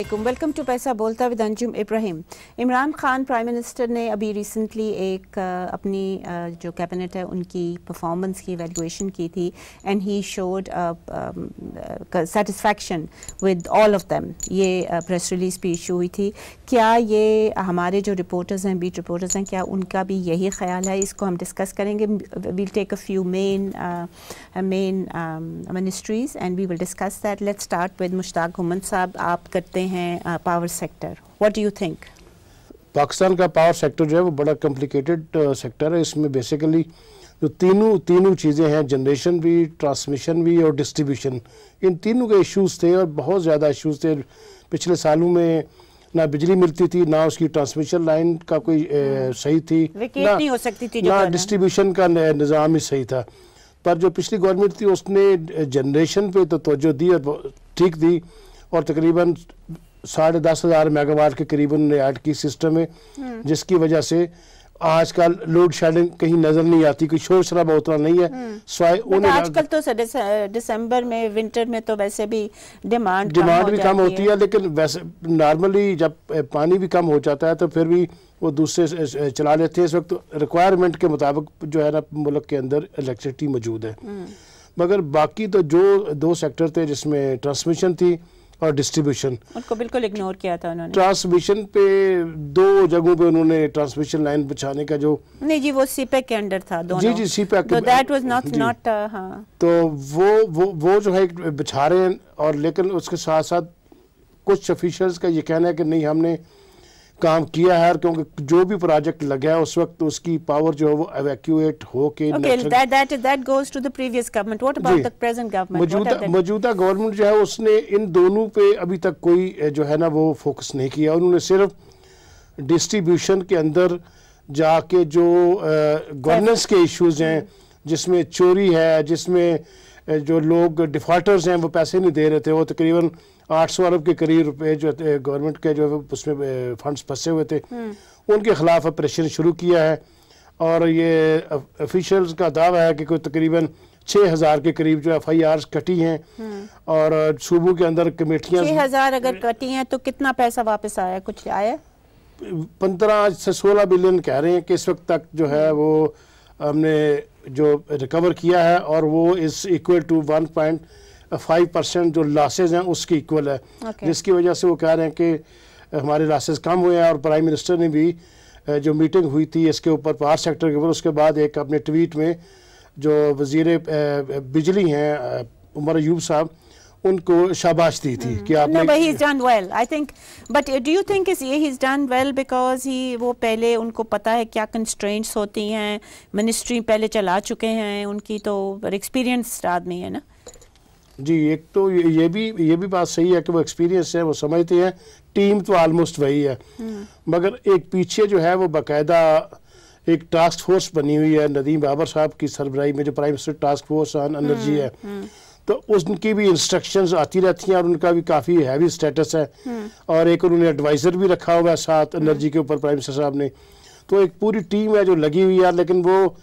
Welcome to पैसा बोलता with Anjum Ibrahim. Imran Khan prime minister ने अभी रिसेंटली एक अपनी जो कैबिनेट है उनकी परफॉर्मेंस की एवेल्युएशन की थी and he showed satisfaction with all of them. ये प्रेस रिलीज भी इशू हुई थी। क्या ये हमारे जो रिपोर्टर्स हैं, बीट रिपोर्टर्स हैं, क्या उनका भी यही ख्याल है? इसको हम डिस्कस करेंगे। We'll take a few main ministries and we will discuss that. Let's start with Mushtaq Ghuman sahab. आप करते हैं power sector, what do you think? Pakistan का पावर सेक्टर जो है वो बड़ा कॉम्प्लिकेटेड सेक्टर है। इसमें बेसिकली जो तीनों चीज़ें हैं, जनरेशन भी, ट्रांसमिशन भी और डिस्ट्रीब्यूशन, इन तीनों के इश्यूज थे और बहुत ज़्यादा इश्यूज थे। पिछले सालों में ना बिजली मिलती थी, ना उसकी ट्रांसमिशन लाइन का कोई सही थी, नहीं हो सकती थी, ना डिस्ट्रीब्यूशन का निज़ाम ही सही था। पर जो पिछली गवर्नमेंट थी उसने जनरेशन पे तो तवज्जो दी और ठीक दी और तकरीबन 10,500 मेगावाट के करीब उन्होंने ऐड की सिस्टम में, जिसकी वजह से आजकल लोड शेडिंग कहीं नजर नहीं आती, कोई शोर शराबा उतना नहीं है। आजकल तो दिसंबर में, विंटर में तो वैसे भी डिमांड भी कम होती है, लेकिन वैसे नॉर्मली जब पानी भी कम हो जाता है तो फिर भी वो दूसरे चला लेते हैं। इस वक्त रिक्वायरमेंट के मुताबिक जो है ना मुल्क के अंदर इलेक्ट्रिसिटी मौजूद है। मगर बाकी तो जो दो सेक्टर थे जिसमें ट्रांसमिशन थी और डिस्ट्रीब्यूशन, उनको बिल्कुल इग्नोर किया था उन्होंने। ट्रांसमिशन पे दो जगहों पे उन्होंने ट्रांसमिशन लाइन बिछाने का जो नहीं जी, वो सीपैक के अंडर था दोनों। जी सीपैक, तो दैट वाज नॉट हाँ, तो वो जो है बिछा रहे हैं। और लेकिन उसके साथ साथ कुछ ऑफिशियल्स का ये कहना है कि नहीं, हमने काम किया है, क्योंकि जो भी प्रोजेक्ट लगा है उस वक्त उसकी पावर जो है वो एवैक्यूएट होके that goes to the previous government. What about the present government? मौजूदा गवर्नमेंट जो है उसने इन दोनों पे अभी तक कोई जो है ना वो फोकस नहीं किया। उन्होंने सिर्फ डिस्ट्रीब्यूशन के अंदर जाके जो गवर्नेंस के इश्यूज हैं, जिसमें चोरी है, जिसमें जो लोग डिफॉल्टर्स हैं वो पैसे नहीं दे रहे थे, वो तकरीबन 800 अरब के करीब रुपए जो गवर्नमेंट के जो उसमें फंड्स फंसे हुए थे, उनके खिलाफ ऑपरेशन शुरू किया है। और ये ऑफिशियल्स का दावा है कि कोई तकरीबन 6,000 के करीब जो FIRs कटी हैं और सूबों के अंदर कमेटियां 6,000 अगर कटी हैं तो कितना पैसा वापस आया? कुछ आया? 15 से 16 बिलियन कह रहे हैं कि इस वक्त तक जो है वो हमने जो रिकवर किया है, और वो इज इक्वल टू 1.5% जो लॉसेज हैं उसकी इक्वल है। जिसकी वजह से वो कह रहे हैं कि हमारे लॉसेज कम हुए हैं। और प्राइम मिनिस्टर ने भी जो मीटिंग हुई थी इसके ऊपर, पावर सेक्टर के ऊपर, उसके बाद एक अपने ट्वीट में जो वजीर बिजली हैं उमर अयूब साहब, उनको शाबाश दी थी कि आपने but he's done well, I think. But do you think he's done well because वो पहले उनको पता है क्या constraints होती हैं, मिनिस्ट्री पहले चला चुके हैं, उनकी तो एक्सपीरियंस्ड आदमी है ना जी। एक तो ये भी बात सही है कि वो एक्सपीरियंस है, वो समझते हैं, टीम तो ऑलमोस्ट वही है। मगर एक पीछे जो है वो बाकायदा एक टास्क फोर्स बनी हुई है नदीम बाबर साहब की सरबराही में, जो prime minister task force on energy है, तो उनकी भी इंस्ट्रक्शंस आती रहती हैं और उनका भी काफ़ी हैवी स्टेटस है। और एक उन्होंने एडवाइज़र भी रखा हुआ है साथ एनर्जी के ऊपर प्राइम मिनिस्टर साहब ने। तो एक पूरी टीम है जो लगी हुई है। लेकिन वो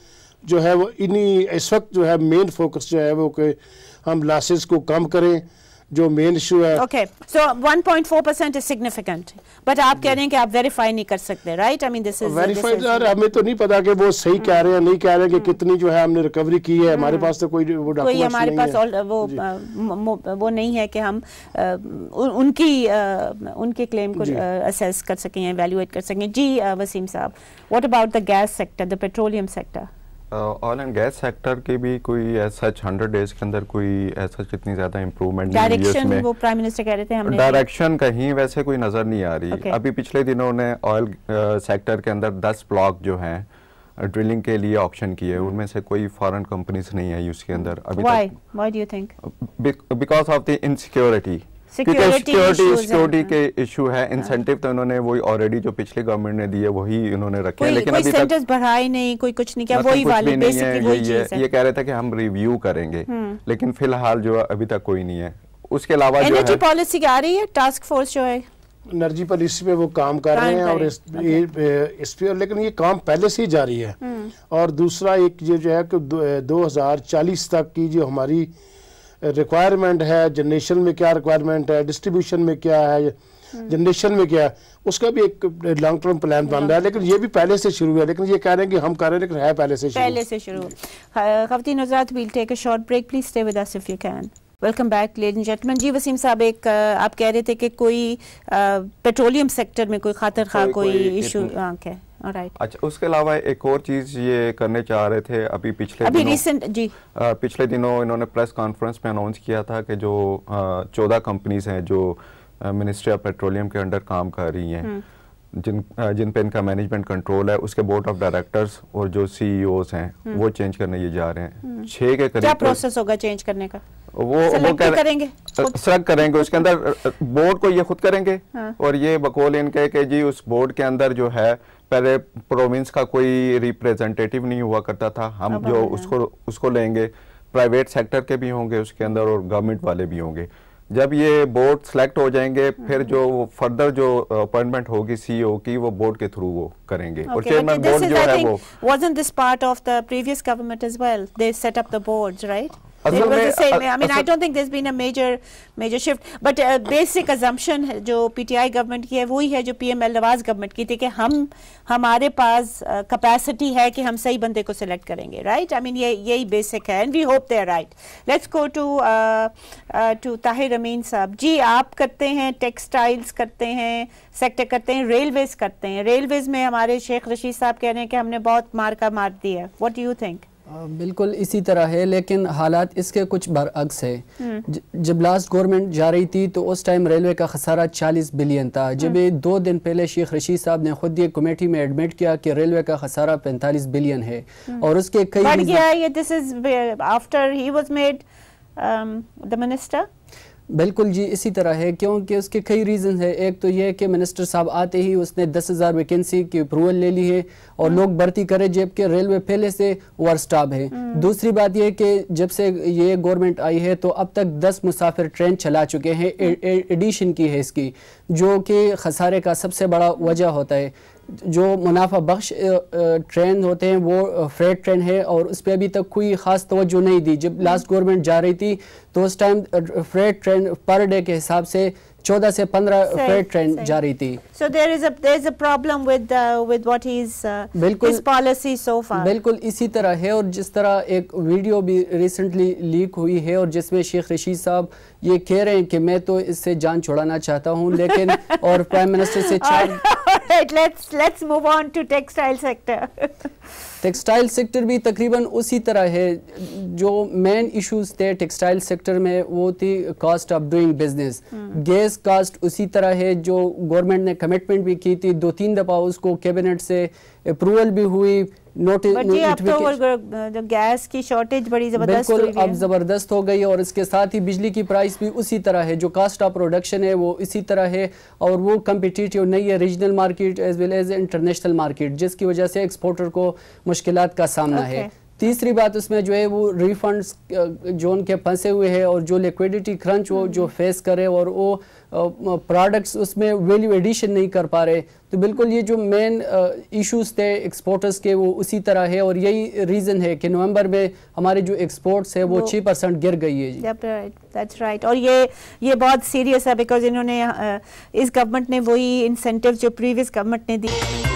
जो है वो इस वक्त जो है मेन फोकस जो है वो कि हम लॉसेस को कम करें, जो मेन इशू है। Okay, so 1.4% is significant, but आप कह रहे हैं कि आप वेरीफाई नहीं कर सकते, right? I mean this is verified. हमें तो नहीं पता कि वो सही कह रहे हैं, नहीं कह रहे हैं कि कितनी जो है हमने रिकवरी की है। हमारे पास तो कोई वो डॉक्यूमेंट्स हमारे पास वो नहीं है कि हम उनके क्लेम को असेस कर सकें, एवेल्युएट कर सकें। जी वसीम साहब, what about the gas sector, the petroleum sector? Oil and gas sector की भी कोई ऐसा 100 डेज के अंदर कोई ऐसा कितनी ज्यादा इम्प्रूवमेंट नहीं है उसमें। वो प्राइम मिनिस्टर कह रहे थे हमने डायरेक्शन कहीं वैसे कोई नजर नहीं आ रही। अभी पिछले दिनों ने ऑयल सेक्टर के अंदर 10 ब्लॉक जो हैं ड्रिलिंग के लिए ऑप्शन किए, उनमें से कोई फॉरेन कंपनीज नहीं आई उसके अंदर अभी तक। Why do you think? Because of the insecurity, security के इशू है। इंसेंटिव तो उन्होंने वही ऑलरेडी जो पिछली गवर्नमेंट ने दिए वही उन्होंने रखे हैं, लेकिन अभी तक बढ़ाए नहीं, कोई कुछ नहीं किया, वही वाली बेसिकली वही चीज है। ये कह रहे थे कि हम रिव्यू करेंगे, लेकिन फिलहाल जो अभी तक कोई नहीं है। उसके अलावा एनर्जी पॉलिसी आ रही है, टास्क फोर्स जो है एनर्जी पॉलिसी पे वो काम कर रहे हैं और इस पे, लेकिन ये काम पहले से ही जारी है। और दूसरा एक ये जो है कि 2040 तक की जो हमारी रिक्वायरमेंट है, जनरेशन में क्या रिक्वायरमेंट है, डिस्ट्रीब्यूशन में क्या है, جنریشن میں کیا ہے, اس کا بھی ایک لانگ ٹرم پلان بن رہا ہے, لیکن یہ بھی پہلے سے شروع ہے, لیکن یہ کہہ رہے ہیں کہ ہم کر رہے ہیں, لیکن ہے پہلے سے شروع. خواتین حضرات, we'll take a short break. Please stay with us if you can. Welcome back ladies and gentleman. جی وسیم صاحب, ایک آپ کہہ رہے تھے کہ کوئی پیٹرولیم سیکٹر میں کوئی خاطر خواہ کوئی ایشو. اچھا, اس کے علاوہ ایک اور چیز یہ کرنے چاہ رہے تھے, ابھی پچھلے دنوں انہوں نے پریس کانفرنس میں اناؤنس کیا تھا کہ جو 14 کمپنیز ہیں جو منسٹری آف پیٹرولیم کے انڈر کام کر رہی ہیں, جن پہ ان کا مینجمنٹ کنٹرول ہے, اس کے بورڈ آف ڈائریکٹرز اور جو سی ای اوز ہیں وہ چینج کرنے یہ جا رہے ہیں. 6 کے قریب. کیا پروسیس ہوگا چینج کرنے کا؟ وہ کریں گے, سلیکٹ کریں گے, اس کے اندر بورڈ کو یہ خود کریں گے, اور یہ بقول ان کے کہ جی اس بورڈ کے اندر جو ہے پہلے پروونس کا کوئی ریپریزنٹیٹیو نہیں ہوا کرتا تھا, ہم جو اس کو لیں گے, پرائیویٹ سیکٹر کے بھی ہوں گے اس کے اندر اور گورنمنٹ والے بھی ہوں گے. جب یہ بورڈ سلیکٹ ہو جائیں گے, پھر جو فردر جو اپوائنٹمنٹ ہوگی سی ای او کی, وہ بورڈ کے تھرو وہ کریں گے. اور چیئرمین بورڈ جو ہے وہ wasn't this part of the previous government as well? They set up the boards, right? It was the same. I mean, I don't think there's been a major shift. But basic assumption جو P T I government کی ہے وہی ہے جو P M L نواز government کی تھی, کہ ہمارے پاس کیپیسٹی ہے کہ ہم صحیح بندے کو سلیکٹ کریں گے, رائٹ؟ آئی مین یہی بیسک ہے, and we hope they are right. Let's go to Tahir Amin sahab. جی, آپ کرتے ہیں ٹیکسٹائلز کرتے ہیں, سیکٹر کرتے ہیں, ریلویز کرتے ہیں. ریلویز میں ہمارے شیخ رشید صاحب کہہ رہے ہیں کہ ہم نے بہت مار دی ہے. What do you think? بالکل اسی طرح ہے, لیکن حالات اس کے کچھ برعکس ہے. جب لاسٹ گورنمنٹ جا رہی تھی تو اس ٹائم ریلوے کا خسارہ 40 بلین تھا. جب 2 دن پہلے شیخ رشید صاحب نے خود یہ کمیٹی میں ایڈمٹ کیا کہ ریلوے کا خسارہ 45 بلین ہے, اور اس کے کئی بڑھ گیا ہے. This is after he was made the minister. بالکل جی, اسی طرح ہے, کیونکہ اس کے کئی ریزنز ہیں. ایک تو یہ کہ منسٹر صاحب آتے ہی اس نے 10,000 ویکینسی کی اپروول لے لی ہے اور لوگ بھرتی کرے, جبکہ ریلوے پہلے سے اوور سٹاپ ہے. دوسری بات یہ کہ جب سے یہ گورنمنٹ آئی ہے تو اب تک 10 مسافر ٹرین چلا چکے ہیں, ایڈیشن کی ہے اس کی, جو کہ خسارے کا سب سے بڑا وجہ ہوتا ہے. جو منافع بخش ٹرین ہوتے ہیں وہ فریٹ ٹرین ہے, اور اس پہ ابھی تک کوئی خاص توجہ نہیں دی. جب لاسٹ گورنمنٹ جا رہی تھی تو اس ٹائم فریٹ ٹرین پر ڈے کے حساب سے 14 سے 15 فریٹ ٹرین جا رہی تھی. So there is a problem with what his policy so far. بالکل اسی طرح ہے, اور جس طرح ایک ویڈیو بھی ریسنٹلی لیک ہوئی ہے, اور جس میں شیخ رشید صاحب یہ کہہ رہے ہیں کہ میں تو اس سے جان چھڑانا چاہتا ہوں, لیکن اور پرائم منسٹر سے let's move on to textile sector. Textile sector بھی تقریباً اسی طرح ہے. جو مین ایشوز تھے ٹیکسٹائل سیکٹر میں وہ تھی cost of doing business. Gas cost اسی طرح ہے, جو گورنمنٹ نے کمٹمنٹ بھی کی تھی 2-3 دفعہ, اس کو کیبنٹ سے اپروول بھی ہوئی. گیس کی شارٹیج بڑی زبردست بالکل اب زبردست ہو گئی, اور اس کے ساتھ ہی بجلی کی پرائس بھی اسی طرح ہے. جو کاسٹ آف پروڈکشن ہے وہ اسی طرح ہے, اور وہ کمپیٹیٹیو نہیں ہے regional market as well as international market, جس کی وجہ سے ایکسپورٹر کو مشکلات کا سامنا ہے. تیسری بات اس میں جو ہے وہ ریفنڈز جو ان کے پھنسے ہوئے ہیں, اور جو لیکویڈیٹی کرنچ وہ جو فیس کرے, اور وہ پروڈکٹس اس میں ویلیو ایڈیشن نہیں کر پا رہے. تو بالکل یہ جو مین ایشوز تھے ایکسپورٹرز کے وہ اسی طرح ہے, اور یہی ریزن ہے کہ نومبر میں ہمارے جو ایکسپورٹس ہے وہ 6% گر گئی ہے. That's right. اور یہ بہت سیریس ہے, بیکاز انہوں نے اس گورنمنٹ نے وہی انسینٹیو جو پریویس گورنمنٹ نے دی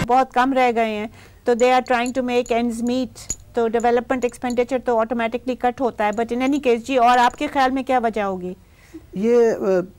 بہت کم رہ گئے ہیں, تو they are trying to make ends meet, تو ڈیولپمنٹ ایکسپینڈیچر تو آٹومیٹکلی کٹ ہوتا ہے. بٹ ان اینی کیس جی, اور آپ کے خیال میں کیا وجہ ہوگی؟ یہ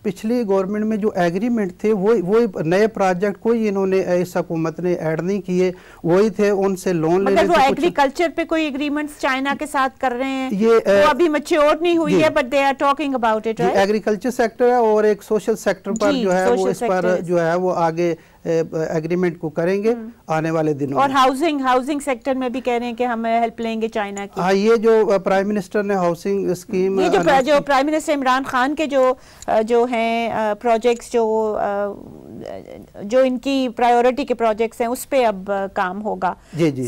پچھلی گورنمنٹ میں جو ایگریمنٹ تھے وہی نئے پروجیکٹ کوئی انہوں نے اس حکومت نے ایڈ نہیں کیے, وہی تھے. ان سے لون لینے مگر وہ ایگریکلچر پہ کوئی ایگریمنٹس چائنا کے ساتھ کر رہے ہیں, وہ ابھی میچیور نہیں ہوئی ہے, but they are talking about it. Agriculture sector ہے, اور ایک سوشل سیکٹر پر جو ہے وہ اس پر جو ہے وہ آگے ایگریمنٹ کو کریں گے آنے والے دنوں. اور ہاؤسنگ سیکٹر میں بھی کہہ رہے ہیں کہ ہم ہیلپ لیں گے چائنا کی. ہاں, یہ جو پرائم منسٹر نے ہاؤسنگ اسکیم, یہ جو پرائم منسٹر عمران خان کے جو ہیں پروجیکٹس جو ان کی پرائیورٹی کے پروجیکٹس ہیں, اس پہ اب کام ہوگا.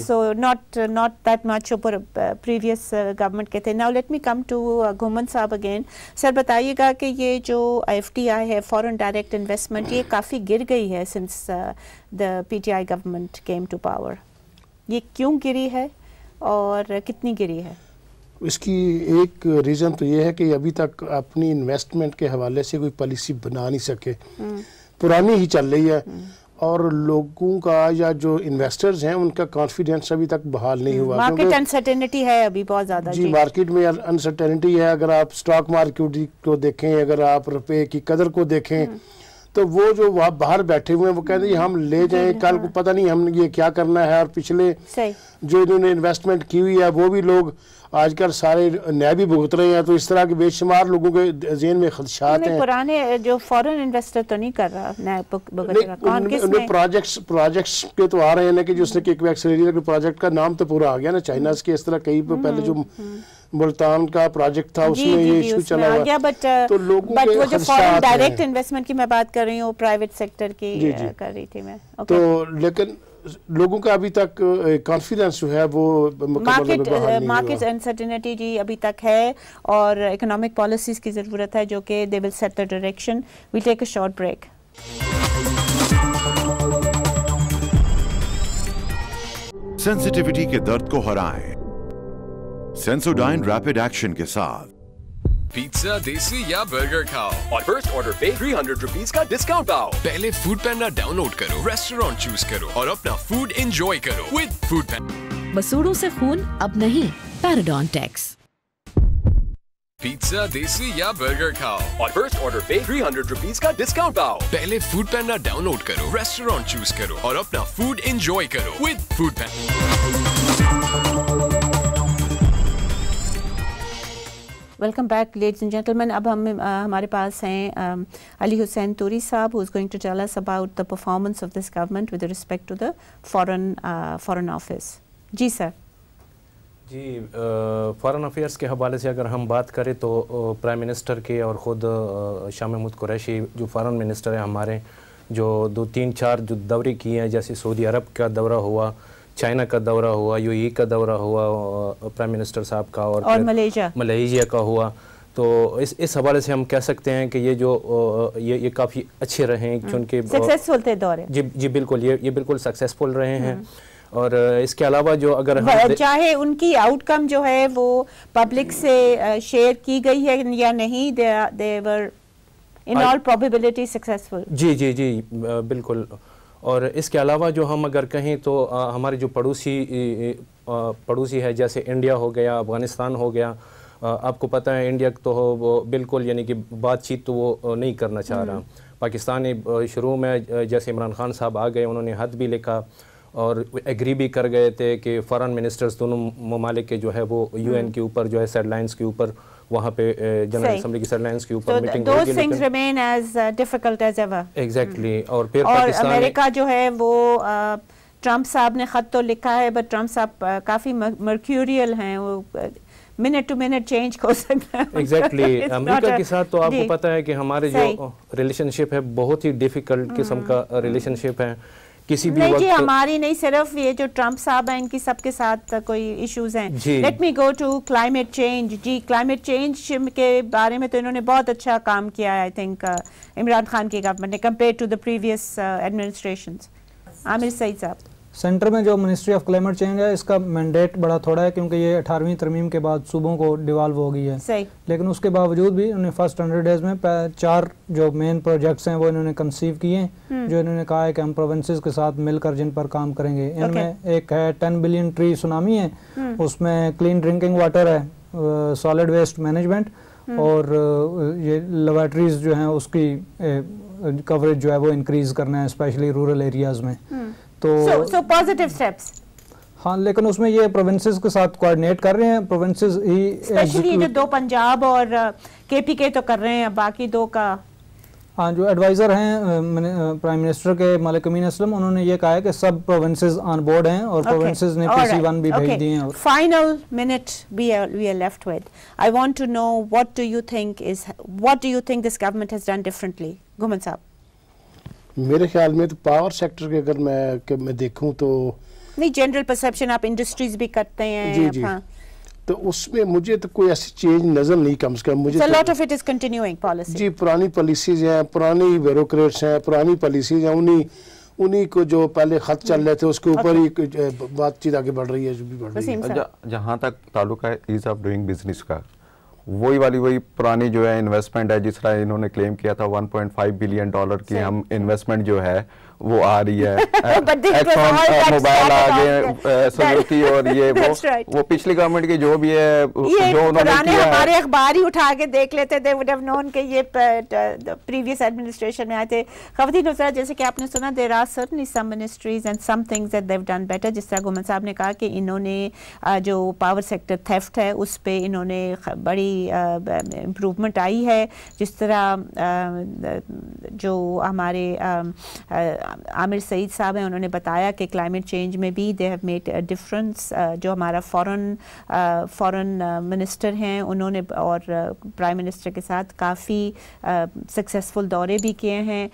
سو ناٹ دیٹ مچ اوپر پریویس گورنمنٹ کے تھے. Now let me come to Ghuman sahab again. سر بتائیے گا کہ یہ جو ایف ڈی آئی ہے, فورن ڈائریکٹ انویسٹمنٹ, یہ کافی گر گئی ہے since the PTI government came to power. یہ کیوں گری ہے اور کتنی گری ہے؟ اس کی ایک ریزن تو یہ ہے کہ ابھی تک اپنی انویسٹمنٹ کے حوالے سے کوئی پالیسی بنا نہیں سکے. पुरानी ही चल रही है और लोगों का या जो इन्वेस्टर्स हैं उनका कॉन्फिडेंस अभी तक बहाल नहीं हुआ। मार्केट अनसर्टेनिटी है अभी बहुत ज़्यादा। जी मार्केट में अनसर्टेनिटी है। अगर आप स्टॉक मार्केट को देखें, अगर आप रुपए की कदर को देखें, तो वो जो वहाँ बाहर बैठे हुए हैं वो कहते हैं हम ले जाएं, कल को पता नहीं हम ये क्या करना है। और पिछले जो इन्होंने इन्वेस्टमेंट की हुई है वो भी लोग आजकल सारे न्याय भी भुगत रहे हैं। तो इस तरह के बेशुमार लोगों के ज़हन में खदशात हैं। पुराने जो फॉरेन इन्वेस्टर तो नहीं कर रहा न्याय उनमें प्रोजेक्ट्स पे तो आ रहे हैं ना कि जिसने किकबैक एक्सेलरेटर के प्रोजेक्ट का नाम तो पूरा आ गया ना, चाइना के इस तरह कई पहले जो मुल्तान का प्रोजेक्ट था उसमें ये इशू चला हुआ। तो लोगों के वो जो फॉरेन डायरेक्ट इन्वेस्टमेंट की मैं बात कर रही हूँ, प्राइवेट सेक्टर की कर रही थी मैं। तो लेकिन लोगों का अभी तक कॉन्फिडेंस जो है वो मार्केट अनसर्टेनिटी जी अभी तक है और इकोनॉमिक पॉलिसीज की ज़रूरत है जो कि they will set the direction. We take a short break. Sensitivity के दर्द को हराएं सेंसोडाइन रैपिड एक्शन के साथ। पिज्जा, देसी या बर्गर खाओ और फर्स्ट ऑर्डर पे 300 रुपीज का डिस्काउंट पाओ। पहले फूड पैंडा डाउनलोड करो, रेस्टोरेंट चूज करो और अपना फूड एंजॉय करो विद फूड पैंडा। मसूड़ों से खून अब नहीं, पैराडोंटेक्स। पिज्जा, देसी या बर्गर खाओ और फर्स्ट ऑर्डर पे 300 रुपीज का डिस्काउंट पाओ। पहले फूड पैंडा डाउनलोड करो, रेस्टोरेंट चूज करो और अपना फूड एंजॉय करो with Foodpanda. Welcome back ladies and gentleman. अब हमारे पास हैं Ali Hussain Turi sahab, who is going to tell us about the performance of this government with respect to the foreign office. जी सर। जी फॉरेन अफेयर्स के हवाले से अगर हम बात करें तो प्राइम मिनिस्टर के और ख़ुद शाह महमूद कुरैशी जो फॉरेन मिनिस्टर हैं हमारे, जो 2-3-4 जो दौरे किए हैं, जैसे सऊदी अरब का दौरा हुआ, चाइना का दौरा हुआ, यूएई का दौरा हुआ प्राइम मिनिस्टर साहब का, और मलेशिया का हुआ। तो इस हवाले से हम कह सकते हैं कि ये जो ये काफ़ी अच्छे रहे हैं क्योंकि सक्सेसफुल थे दौरे। जी बिल्कुल, ये बिल्कुल सक्सेसफुल रहे हैं। और इसके अलावा जो अगर चाहे उनकी आउटकम जो है वो पब्लिक से शेयर की गई है या नहीं, दे वर इन ऑल प्रोबेबिलिटी सक्सेसफुल। जी बिल्कुल। और इसके अलावा जो हम अगर कहें तो हमारे जो पड़ोसी है, जैसे इंडिया हो गया, अफ़गानिस्तान हो गया, आपको पता है इंडिया तो वो बिल्कुल यानी कि बातचीत तो वो नहीं करना चाह रहा। पाकिस्तान ने शुरू में जैसे इमरान खान साहब आ गए, उन्होंने खत भी लिखा और एग्री भी कर गए थे कि फॉरेन मिनिस्टर्स दोनों ममालिक के जो है वो यूएन के ऊपर जो है सेडलाइंस के ऊपर वहाँ पे जनरल असेंबली की सेडलाइंस के ऊपर मीटिंग होगी। those things remain as difficult as ever. Exactly. और फिर अमेरिका जो है वो ट्रम्प साहब ने ख़त तो लिखा है, बट ट्रम्प साहब काफ़ी मर्क्यूरियल हैं, वो मिनट टू मिनट चेंज हो सकता है। एग्जैक्टली। अमेरिका के साथ तो आपको पता है कि हमारे जो रिलेशनशिप है बहुत ही डिफिकल्ट किस्म का रिलेशनशिप है। किसी भी नहीं जी, हमारी नहीं, सिर्फ ये जो ट्रम्प साहब हैं इनकी सबके साथ कोई इश्यूज हैं। Let me go to climate change. जी क्लाइमेट चेंज के बारे में तो इन्होंने बहुत अच्छा काम किया है, आई थिंक इमरान खान की गवर्नमेंट ने compare to the previous administrations. Aamir Saeed sahab. Centre में जो मिनिस्ट्री ऑफ क्लाइमेट चेंज है इसका मैंडेट बड़ा थोड़ा है क्योंकि ये 18वीं तरमीम के बाद सूबों को डिवॉल्व हो गई है। सही। लेकिन उसके बावजूद भी उन्होंने फर्स्ट 100 डेज में 4 जो मेन प्रोजेक्ट्स हैं वो इन्होंने कंसीव किए, जो इन्होंने कहा है कि हम प्रोविंसेस के साथ मिलकर जिन पर काम करेंगे। इनमें एक है 10 बिलियन ट्री सुनामी है, उसमें क्लीन ड्रिंकिंग वाटर है, सॉलिड वेस्ट मैनेजमेंट और ये लेबॉरेटरीज जो हैं उसकी कवरेज जो है वो इंक्रीज करना है, स्पेशली रूरल एरियाज में। तो पॉजिटिव स्टेप्स। हाँ, लेकिन उसमें ये प्रोविंसेस के साथ कोऑर्डिनेट कर रहे हैं, प्रोविंसेस ही स्पेशली जो 2 पंजाब और केपीके तो कर रहे हैं, बाकी 2 का। हाँ, जो एडवाइजर हैं प्राइम मिनिस्टर के मलिक अमीन असलम, उन्होंने ये कहा है कि सब प्रोविंसेस ऑन बोर्ड हैं और प्रोविंसेस ने PC1 भी भेज दिए हैं। Final minute we are left with. I want to know what do you think this government has done differently? घुमन साहब। मेरे ख्याल में तो पावर सेक्टर के अगर मैं देखूं तो नहीं, जनरल परसेप्शन आप इंडस्ट्रीज भी करते हैं। जी। हाँ। तो उसमें मुझे तो कोई ऐसी चेंज नजर नहीं, कम से कम मुझे। Lot of it is continuing policy. जी, पुरानी पॉलिसीज हैं, पुरानी ब्यूरोक्रेट्स हैं, पुरानी पॉलिसीज हैं, उन्हीं को जो पहले खत चल रहे थे उसके ऊपर ही बातचीत आगे बढ़ रही है, जो भी बढ़ रही है। जहाँ तक ताल्लुक है ईज ऑफ डूइंग बिजनेस का, وہی پرانی جو ہے انویسٹمنٹ ہے، جس طرح انہوں نے کلیم کیا تھا 1.5 بلین ڈالر کی ہم انویسٹمنٹ جو ہے وہ آ رئی ہے، موبائل آگے سزوکی اور یہ وہ پچھلی گورنمنٹ کی جو بھی ہے جو انہوں نے کیا، ہمارے اخبار ہی اٹھا کے دیکھ لیتے they would have known کہ یہ previous administration میں آئے تھے. خواتین حضرات جیسے کہ آپ نے سنا there are certainly some ministries and some things that they've done better. جس طرح گومن صاحب نے کہا کہ انہوں نے جو پاور سیکٹر تھیفٹ ہے اس پہ انہوں نے بڑی امپروومنٹ آئی ہے. جس طرح جو ہمارے عامر سعید صاحب ہیں انہوں نے بتایا کہ کلائمیٹ چینج میں بھی they have made a difference. جو ہمارا فورن منسٹر ہیں انہوں نے اور پرائم منسٹر کے ساتھ کافی سکسیسفل دورے بھی کیے ہیں.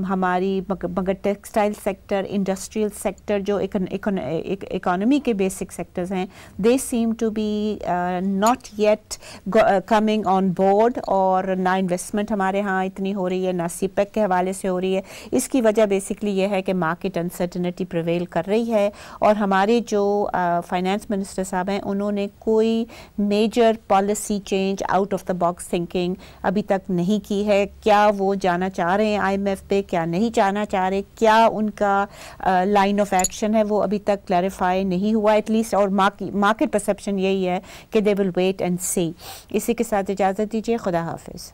ہماری مگر ٹیکسٹائل سیکٹر، انڈسٹریل سیکٹر جو اکانومی کے بیسک سیکٹرز ہیں they seem to be not yet coming on board, اور نہ انویسٹمنٹ ہمارے ہاں اتنی ہو رہی ہے، نہ سی پیک کے حوالے سے ہو رہی ہے. اس کی وجہ بیسکلی یہ ہے کہ مارکیٹ انسرٹنٹی پریویل کر رہی ہے، اور ہمارے جو فائنانس منسٹر صاحب ہیں انہوں نے کوئی major policy change out of the box thinking ابھی تک نہیں کی ہے. کیا وہ جانا چاہ رہے ہیں آئی ایم ایف پہ، کیا نہیں جانا چاہ رہے، کیا ان کا لائن آف ایکشن ہے وہ ابھی تک کلیریفائی نہیں ہوا ایٹ لیسٹ، اور مارکیٹ پرسیپشن یہی ہے کہ دے ول ویٹ اینڈ سی. اسی کے ساتھ اجازت دیجیے، خدا حافظ.